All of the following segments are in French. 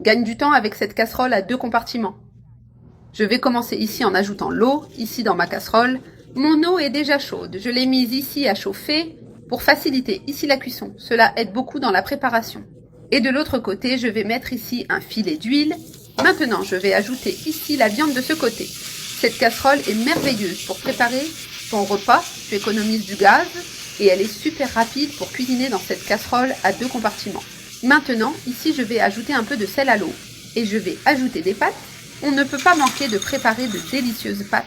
Gagne du temps avec cette casserole à 2 compartiments. Je vais commencer ici en ajoutant l'eau, ici dans ma casserole. Mon eau est déjà chaude, je l'ai mise ici à chauffer pour faciliter ici la cuisson. Cela aide beaucoup dans la préparation. Et de l'autre côté, je vais mettre ici un filet d'huile. Maintenant, je vais ajouter ici la viande de ce côté. Cette casserole est merveilleuse pour préparer ton repas. Tu économises du gaz et elle est super rapide pour cuisiner dans cette casserole à 2 compartiments. Maintenant, ici, je vais ajouter un peu de sel à l'eau et je vais ajouter des pâtes. On ne peut pas manquer de préparer de délicieuses pâtes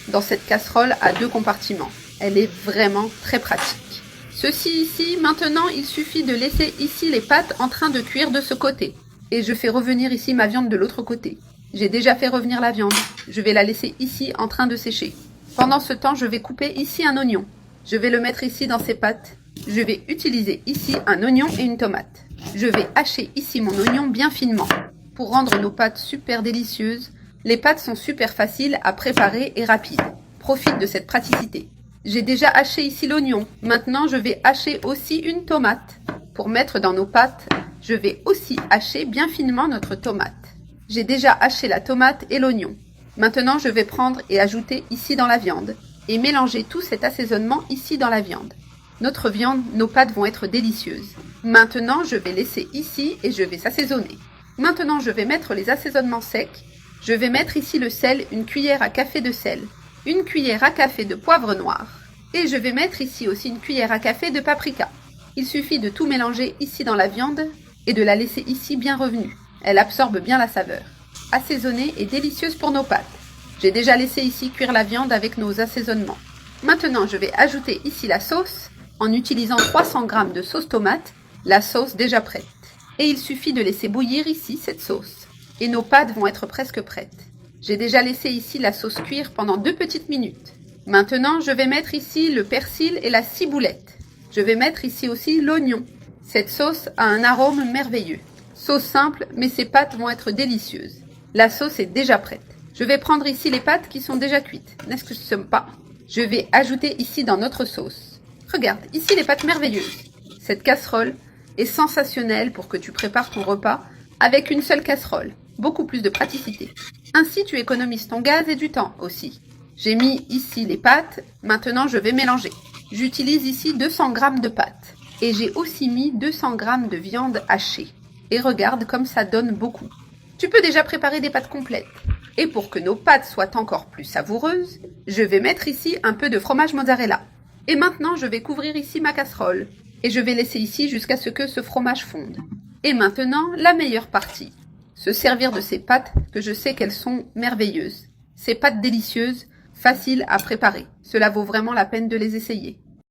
dans cette casserole à 2 compartiments. Elle est vraiment très pratique. Ceci ici, maintenant, il suffit de laisser ici les pâtes en train de cuire de ce côté. Et je fais revenir ici ma viande de l'autre côté. J'ai déjà fait revenir la viande. Je vais la laisser ici en train de sécher. Pendant ce temps, je vais couper ici un oignon. Je vais le mettre ici dans ces pâtes. Je vais utiliser ici un oignon et une tomate. Je vais hacher ici mon oignon bien finement. Pour rendre nos pâtes super délicieuses, les pâtes sont super faciles à préparer et rapides. Profite de cette praticité. J'ai déjà haché ici l'oignon. Maintenant, je vais hacher aussi une tomate. Pour mettre dans nos pâtes, je vais aussi hacher bien finement notre tomate. J'ai déjà haché la tomate et l'oignon. Maintenant, je vais prendre et ajouter ici dans la viande et mélanger tout cet assaisonnement ici dans la viande. Notre viande, nos pâtes vont être délicieuses. Maintenant, je vais laisser ici et je vais s'assaisonner. Maintenant, je vais mettre les assaisonnements secs. Je vais mettre ici le sel, une cuillère à café de sel, une cuillère à café de poivre noir. Et je vais mettre ici aussi une cuillère à café de paprika. Il suffit de tout mélanger ici dans la viande et de la laisser ici bien revenue. Elle absorbe bien la saveur. Assaisonnée et délicieuse pour nos pâtes. J'ai déjà laissé ici cuire la viande avec nos assaisonnements. Maintenant, je vais ajouter ici la sauce en utilisant 300 g de sauce tomate, la sauce déjà prête. Et il suffit de laisser bouillir ici cette sauce. Et nos pâtes vont être presque prêtes. J'ai déjà laissé ici la sauce cuire pendant 2 petites minutes. Maintenant, je vais mettre ici le persil et la ciboulette. Je vais mettre ici aussi l'oignon. Cette sauce a un arôme merveilleux. Sauce simple, mais ces pâtes vont être délicieuses. La sauce est déjà prête. Je vais prendre ici les pâtes qui sont déjà cuites. N'est-ce que ce n'est pas? Je vais ajouter ici dans notre sauce. Regarde, ici les pâtes merveilleuses. Cette casserole est sensationnelle pour que tu prépares ton repas avec une seule casserole. Beaucoup plus de praticité. Ainsi, tu économises ton gaz et du temps aussi. J'ai mis ici les pâtes. Maintenant, je vais mélanger. J'utilise ici 200 g de pâtes. Et j'ai aussi mis 200 g de viande hachée. Et regarde comme ça donne beaucoup. Tu peux déjà préparer des pâtes complètes. Et pour que nos pâtes soient encore plus savoureuses, je vais mettre ici un peu de fromage mozzarella. Et maintenant, je vais couvrir ici ma casserole. Et je vais laisser ici jusqu'à ce que ce fromage fonde. Et maintenant, la meilleure partie. Se servir de ces pâtes que je sais qu'elles sont merveilleuses. Ces pâtes délicieuses, faciles à préparer. Cela vaut vraiment la peine de les essayer.